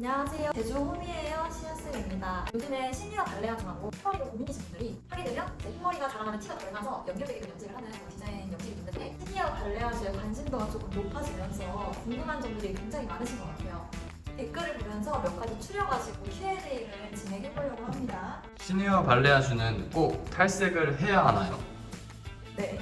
안녕하세요. 제주 홈이에요. 시아쌤입니다. 요즘에 시니어 발레하느라고 흰머리가 고민이신 분들이 하게 되면 이제 흰머리가 자라나는 티가 덜 나서 연결되게 좀 염색을 하는 디자인 염색이 있는데 시니어 발레하주에 관심도가 조금 높아지면서 궁금한 점들이 굉장히 많으신 것 같아요. 댓글을 보면서 몇 가지 추려가지고 Q&A를 진행해보려고 합니다. 시니어 발레아주는 꼭 탈색을 해야 하나요? 네.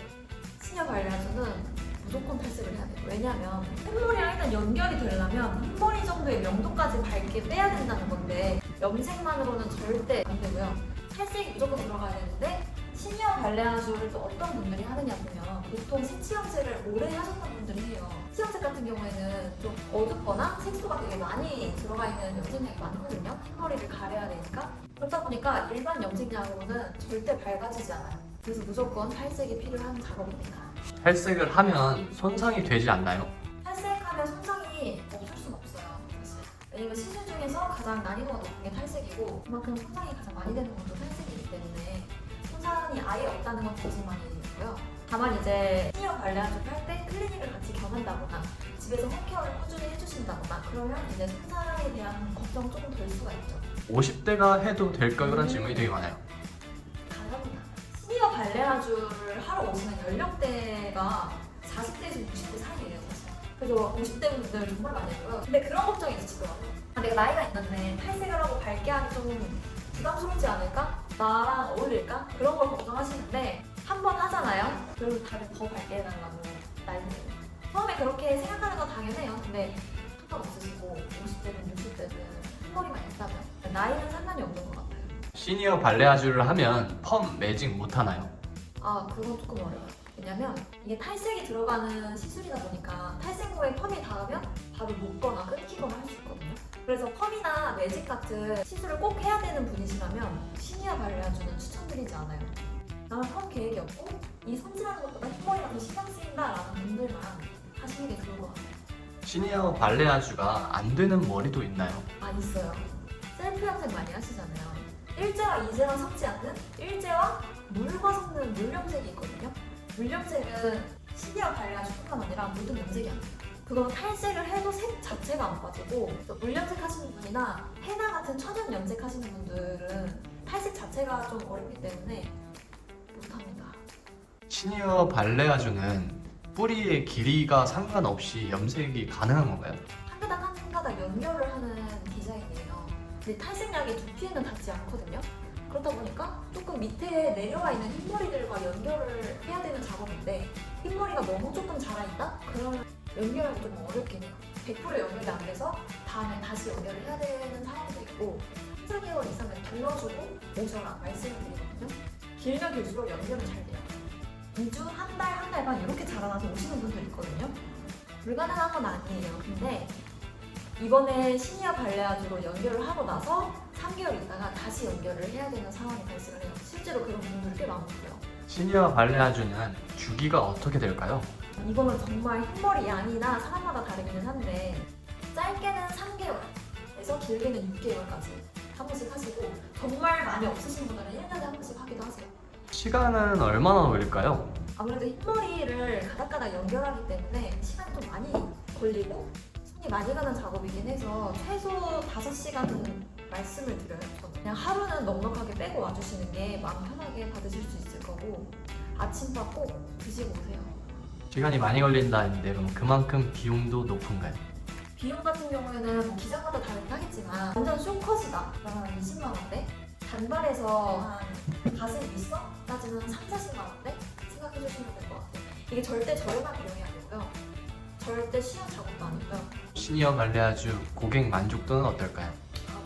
시니어 발레하주는 무조건 탈색을 해야 돼요. 왜냐면 흰머리랑 일단 연결이 되려면 흰머리 정도의 명도까지 밝게 빼야 된다는 건데 염색만으로는 절대 안 되고요. 탈색이 무조건 들어가야 되는데 시니어 발레아주를 또 어떤 분들이 하느냐 보면 보통 색치 염색을 오래 하셨던 분들이 해요. 색치 염색 같은 경우에는 좀 어둡거나 색소가 되게 많이 들어가 있는 염색약이 많거든요. 흰머리를 가려야 되니까. 그렇다 보니까 일반 염색약으로는 절대 밝아지지 않아요. 그래서 무조건 탈색이 필요한 작업입니다. 탈색을 하면 손상이 되지 않나요? 탈색하면 손상이 없을 순 없어요, 사실. 왜냐면 시술 중에서 가장 난이도가 높은 게 탈색이고 그만큼 손상이 가장 많이 되는 것도 탈색이기 때문에 손상이 아예 없다는 건 거짓말이고요. 다만 이제 시니어 발레아주를 할 때 클리닉을 같이 경한다거나 집에서 홈케어를 꾸준히 해주신다거나 그러면 이제 손상에 대한 걱정 조금 덜 수가 있죠. 50대가 해도 될까요? 라는 질문이 되게 많아요. 다릅니다. 시니어 발레아주를 하러 오시는 연령대가 40대에서 60대 사이예요, 사실. 그래서 50대 분들 정말 많이 있고요. 근데 그런 걱정이 있으시더라고요. 내가 나이가 있는데 탈색을 하고 밝게 하기 좀 부담스럽지 않을까? 나랑 어울릴까? 그런 걸 걱정하시는데 한 번 하잖아요? 그러면 다들 더 밝게 해달라고 난리예요. 처음에 그렇게 생각하는 건 당연해요. 근데 상관없으시고 50대든 60대든 흰머리만 있다면 나이는 상관이 없는 것 같아요. 시니어 발레아주를 하면 펌 매직 못 하나요? 아, 그건 조금 어려워요. 왜냐면 이게 탈색이 들어가는 시술이다 보니까 탈색 후에 펌이 닿으면 바로 묶거나 끊기거나 할 수 있거든요. 그래서 펌이나 매직 같은 시술을 꼭 해야 되는 분이시라면 시니어 발레아주는 추천드리지 않아요. 나는 펌 계획이 없고 이 손질하는 것보다 흰머리가 더 신경 쓰인다라는 분들만 하시는 게 좋을 것 같아요. 시니어 발레아주가 안 되는 머리도 있나요? 아, 있어요. 셀프 염색 많이 하시잖아요. 일제와 이제랑 섞지 않는 일제와 물과 섞는 물염색이 있거든요. 물염색은 시니어 발레아주뿐만 아니라 모든 염색이 안 돼요. 그건 탈색을 해도 색 자체가 안 빠지고 물염색 하시는 분이나 헤나 같은 천연 염색 하시는 분들은 탈색 자체가 좀 어렵기 때문에 못합니다. 시니어 발레아주는 뿌리의 길이가 상관없이 염색이 가능한 건가요? 한 가닥 한 가닥 연결을 하는 디자인이에요. 근데 탈색약이 두피에는 닿지 않거든요. 그렇다 보니까 조금 밑에 내려와 있는 흰머리들과 연결을 해야 되는 작업인데 흰머리가 너무 조금 자라있다? 그러면 연결하기 좀 어렵긴 해요. 100% 연결이 안 돼서 다음에 다시 연결을 해야 되는 상황도 있고 3-4개월 이상은 길러주고 오셔라 말씀을 드리거든요. 길면 길수록 연결은 잘 돼요. 2주, 한 달, 한 달 반 이렇게 자라나서 오시는 분들 있거든요. 불가능한 건 아니에요. 근데 이번에 시니어 발레아주로 연결을 하고 나서 3개월 있다가 다시 연결을 해야 되는 상황이 발생을 해요. 실제로 그런 분들이 꽤 많고요. 시니어 발레아주는 주기가 어떻게 될까요? 이거는 정말 흰머리 양이나 사람마다 다르기는 한데 짧게는 3개월에서 길게는 6개월까지 한 번씩 하시고 정말 많이 없으신 분들은 1년에 한 번씩 하기도 하세요. 시간은 얼마나 걸릴까요? 아무래도 흰머리를 가닥가닥 연결하기 때문에 시간이 좀 많이 걸리고 손이 많이 가는 작업이긴 해서 최소 5시간은 말씀을 드려요. 저는 그냥 하루는 넉넉하게 빼고 와주시는 게 마음 편하게 받으실 수 있을 거고 아침밥 꼭 드시고 오세요. 시간이 많이 걸린다 했는데 그럼 그만큼 비용도 높은가요? 비용 같은 경우에는 뭐 기장마다 다르긴 하겠지만 완전 쇼컷이다 그러면 20만 원대 단발에서 한 가슴 윗선까지는 3-40만 원대 생각해 주시면 될 것 같아요. 이게 절대 저렴한 비용이 아니고요. 절대 쉬운 작업도 아니고요. 시니어 발레아주 고객 만족도는 어떨까요?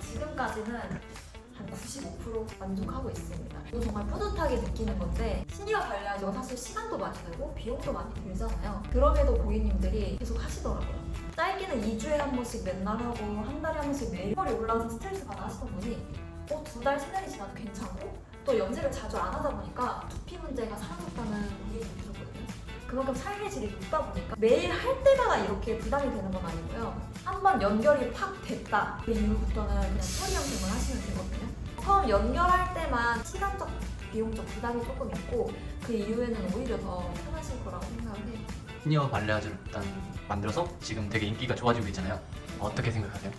지금까지는 한 95% 만족하고 있습니다. 이거 정말 뿌듯하게 느끼는 건데 시니어 발레아주가 사실 시간도 많이 들고 비용도 많이 들잖아요. 그럼에도 고객님들이 계속 하시더라고요. 짧게는 2주에 한 번씩 맨날 하고 한 달에 한 번씩 매일 머리 올라와서 스트레스 받아 하시던 분이 2달, 3달이 지나도 괜찮고 또 염색을 자주 안 하다 보니까 두피 문제가 사라졌다는 고객이 있었거든요. 그만큼 삶의 질이 높다 보니까 매일 할 때마다 이렇게 부담이 되는 건 아니고요. 한번 연결이 팍 됐다 그 이후부터는 그냥 처리 염색만 하시면 되거든요. 처음 연결할 때만 시간적, 비용적 부담이 조금 있고 그 이후에는 오히려 더 편하실 거라고 생각을 해요. 시니어 발레아주를 일단 만들어서 지금 되게 인기가 좋아지고 있잖아요. 어떻게 생각하세요?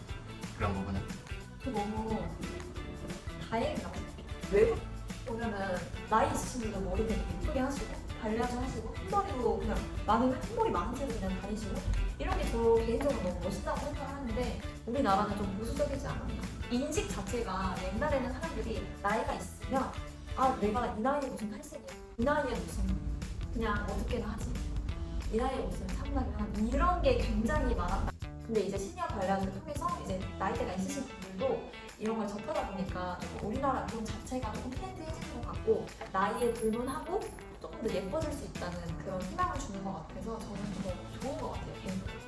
그런 부분은. 저 너무 다행이라고 생각해요. 외국 보면은 나이 있으신 분들 머리 되게 예쁘게 하시고 관리하셔 하시고 흰머리로 그냥 많으면 흰머리 많은 채로 그냥 다니시고 이런 게 저 개인적으로 너무 멋있다고 생각을 하는데 우리나라는 좀 보수적이지 않았나. 인식 자체가 옛날에는 사람들이 나이가 있으면 아 내가 이 나이에 무슨 탈색이야 이 나이에 무슨 그냥 어떻게나 하지 이 나이에 무슨 참나게 하는 이런 게 굉장히 많았다. 근데 이제 시니어 관리아주를 통해서 이제 나이대가 있으신 분들도 이런 걸 접하다 보니까 조금 우리나라 돈 자체가 조금 트렌드해지는 것 같고 나이에 불문하고 조금 더 예뻐질 수 있다는 그런 희망을 주는 것 같아서 저는 더 좋은 것 같아요 개인적으로.